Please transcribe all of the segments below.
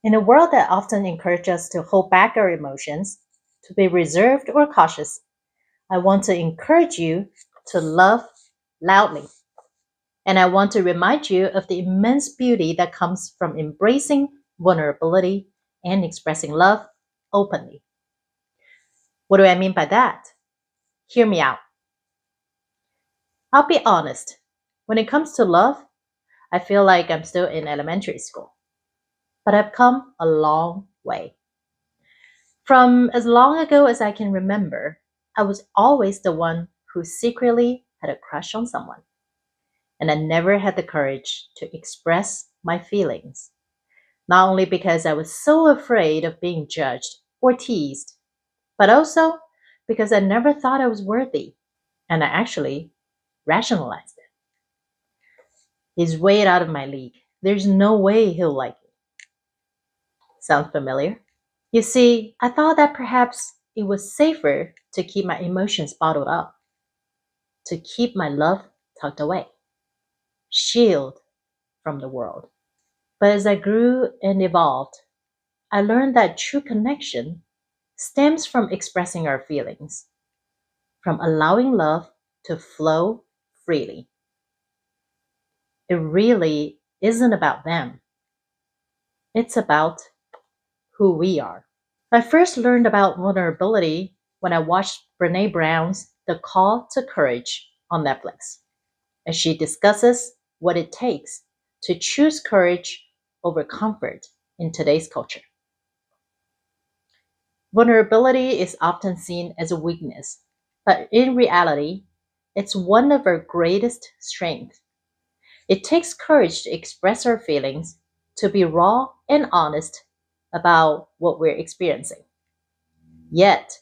In a world that often encourages us to hold back our emotions, to be reserved or cautious, I want to encourage you to love loudly. And I want to remind you of the immense beauty that comes from embracing vulnerability and expressing love openly. What do I mean by that? Hear me out. I'll be honest. When it comes to love, I feel like I'm still in elementary school, but I've come a long way. From as long ago as I can remember, I was always the one who secretly had a crush on someone, and I never had the courage to express my feelings. Not only because I was so afraid of being judged or teased, but also because I never thought I was worthy, and I actually rationalized it. He's way out of my league. There's no way he'll like me. Sound familiar? You see, I thought that perhaps it was safer to keep my emotions bottled up, to keep my love tucked away, shield from the world. But as I grew and evolved, I learned that true connection stems from expressing our feelings, from allowing love to flow freely. It really isn't about them, it's about who we are. I first learned about vulnerability when I watched Brene Brown's The Call to Courage on Netflix, as she discusses what it takes to choose courage over comfort in today's culture. Vulnerability is often seen as a weakness, but in reality, it's one of our greatest strengths. It takes courage to express our feelings, to be raw and honest about what we're experiencing. Yet,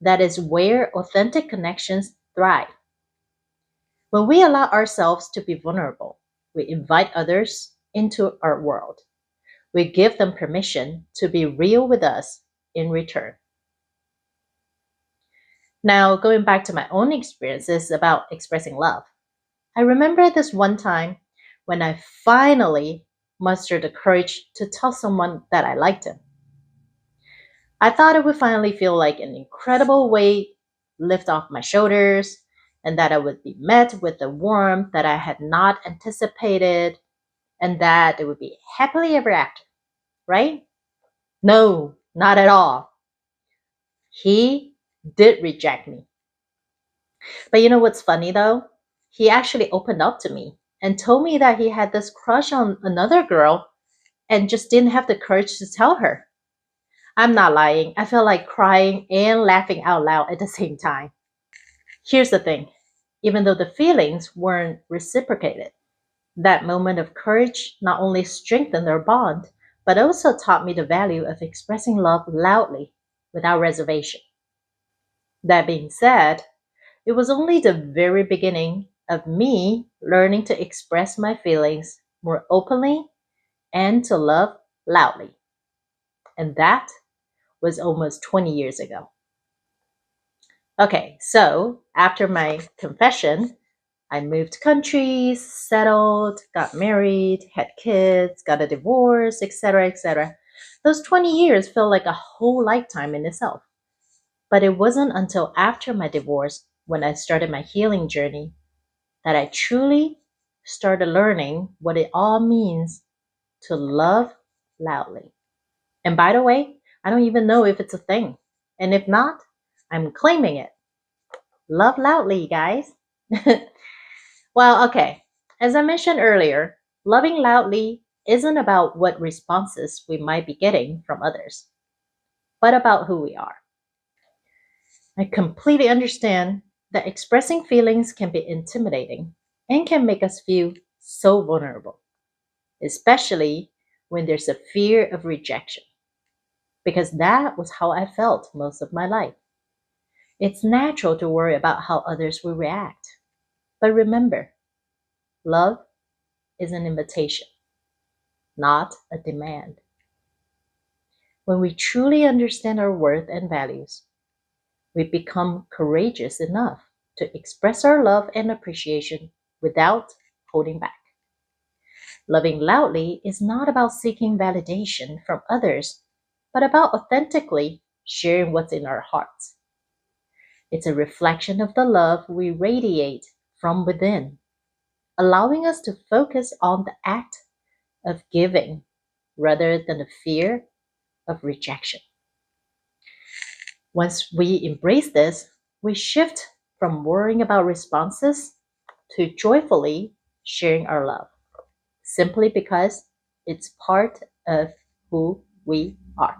that is where authentic connections thrive. When we allow ourselves to be vulnerable, we invite others into our world. We give them permission to be real with us in return. Now, going back to my own experiences about expressing love, I remember this one time when I finally mustered the courage to tell someone that I liked him. I thought it would finally feel like an incredible weight lift off my shoulders and that I would be met with the warmth that I had not anticipated and that it would be happily ever after, right? No, not at all. He did reject me. But you know what's funny though? He actually opened up to me and told me that he had this crush on another girl and just didn't have the courage to tell her. I'm not lying. I felt like crying and laughing out loud at the same time. Here's the thing, even though the feelings weren't reciprocated, that moment of courage not only strengthened our bond, but also taught me the value of expressing love loudly without reservation. That being said, it was only the very beginning of me learning to express my feelings more openly and to love loudly. And that was almost 20 years ago. Okay, so after my confession, I moved countries, settled, got married, had kids, got a divorce, etc., etc. Those 20 years felt like a whole lifetime in itself. But it wasn't until after my divorce, when I started my healing journey, that I truly started learning what it all means to love loudly. And by the way, I don't even know if it's a thing. And if not, I'm claiming it. Love loudly, guys. Well, okay. As I mentioned earlier, loving loudly isn't about what responses we might be getting from others, but about who we are. I completely understand that expressing feelings can be intimidating and can make us feel so vulnerable, especially when there's a fear of rejection, because that was how I felt most of my life. It's natural to worry about how others will react. But remember, love is an invitation, not a demand. When we truly understand our worth and values, we become courageous enough to express our love and appreciation without holding back. Loving loudly is not about seeking validation from others, but about authentically sharing what's in our hearts. It's a reflection of the love we radiate from within, allowing us to focus on the act of giving rather than the fear of rejection. Once we embrace this, we shift from worrying about responses to joyfully sharing our love, simply because it's part of who we are.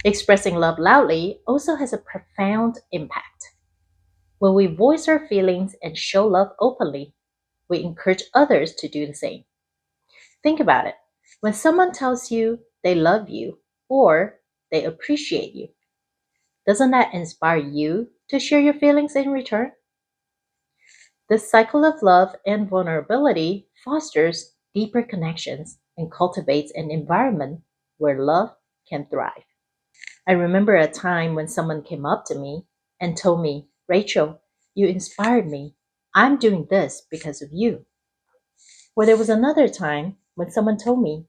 Expressing love loudly also has a profound impact. When we voice our feelings and show love openly, we encourage others to do the same. Think about it. When someone tells you they love you or they appreciate you, doesn't that inspire you to share your feelings in return? This cycle of love and vulnerability fosters deeper connections and cultivates an environment where love can thrive. I remember a time when someone came up to me and told me, Rachel, you inspired me. I'm doing this because of you. Or there was another time when someone told me,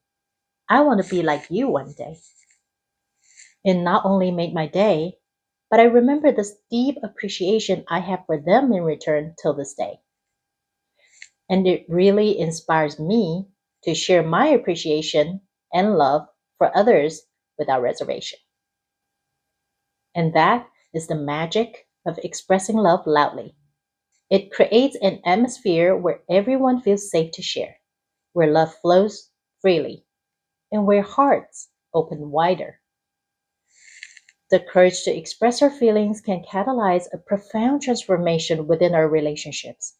I want to be like you one day. It not only made my day, but I remember this deep appreciation I have for them in return till this day. And it really inspires me to share my appreciation and love for others without reservation. And that is the magic of expressing love loudly. It creates an atmosphere where everyone feels safe to share, where love flows freely, and where hearts open wider. The courage to express our feelings can catalyze a profound transformation within our relationships,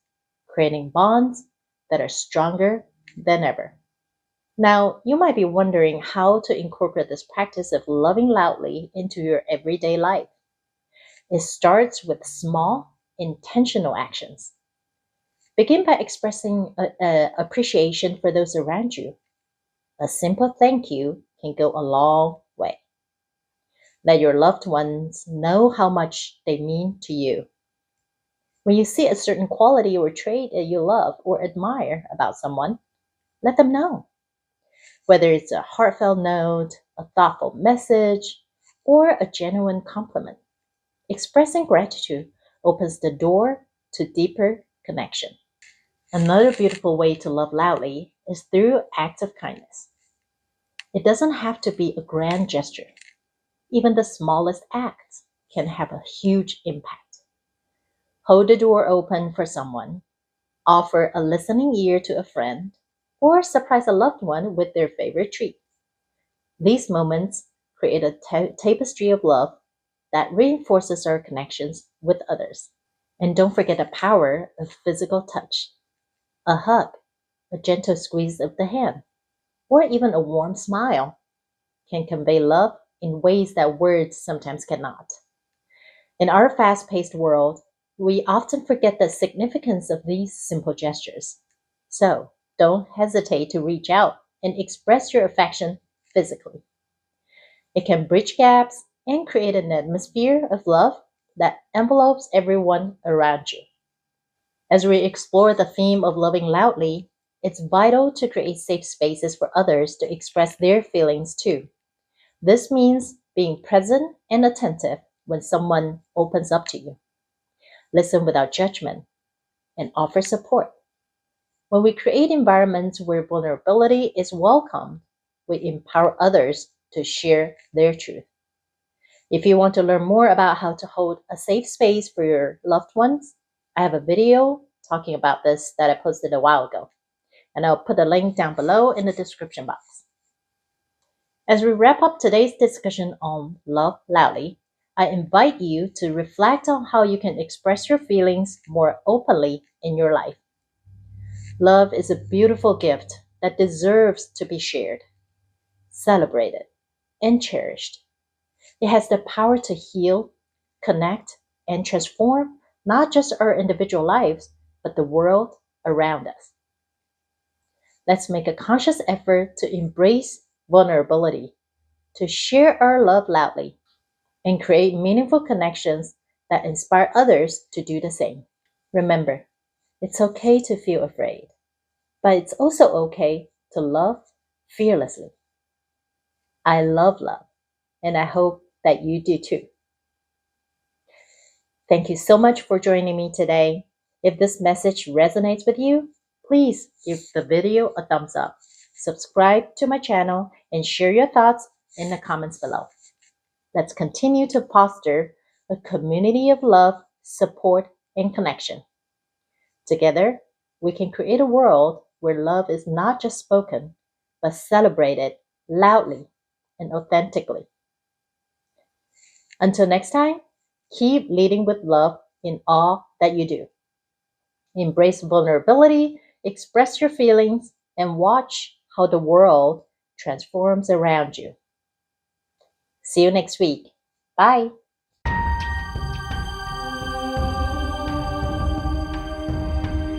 creating bonds that are stronger than ever. Now, you might be wondering how to incorporate this practice of loving loudly into your everyday life. It starts with small, intentional actions. Begin by expressing appreciation for those around you. A simple thank you can go a long way. Let your loved ones know how much they mean to you. When you see a certain quality or trait that you love or admire about someone, let them know. Whether it's a heartfelt note, a thoughtful message, or a genuine compliment, expressing gratitude opens the door to deeper connection. Another beautiful way to love loudly is through acts of kindness. It doesn't have to be a grand gesture. Even the smallest acts can have a huge impact. Hold the door open for someone, offer a listening ear to a friend, or surprise a loved one with their favorite treat. These moments create a tapestry of love that reinforces our connections with others. And don't forget the power of physical touch. A hug, a gentle squeeze of the hand, or even a warm smile can convey love in ways that words sometimes cannot. In our fast paced world, we often forget the significance of these simple gestures. So don't hesitate to reach out and express your affection physically. It can bridge gaps and create an atmosphere of love that envelopes everyone around you. As we explore the theme of loving loudly, it's vital to create safe spaces for others to express their feelings too. This means being present and attentive when someone opens up to you. Listen without judgment and offer support. When we create environments where vulnerability is welcomed, we empower others to share their truth. If you want to learn more about how to hold a safe space for your loved ones, I have a video talking about this that I posted a while ago, and I'll put a link down below in the description box. As we wrap up today's discussion on love loudly, I invite you to reflect on how you can express your feelings more openly in your life. Love is a beautiful gift that deserves to be shared, celebrated, and cherished. It has the power to heal, connect, and transform not just our individual lives, but the world around us. Let's make a conscious effort to embrace vulnerability, to share our love loudly, and create meaningful connections that inspire others to do the same. Remember, it's okay to feel afraid. But it's also okay to love fearlessly. I love love, and I hope that you do too. Thank you so much for joining me today. If this message resonates with you, please give the video a thumbs up, subscribe to my channel, and share your thoughts in the comments below. Let's continue to foster a community of love, support, and connection. Together, we can create a world where love is not just spoken, but celebrated loudly and authentically. Until next time, keep leading with love in all that you do. Embrace vulnerability, express your feelings, and watch how the world transforms around you. See you next week. Bye.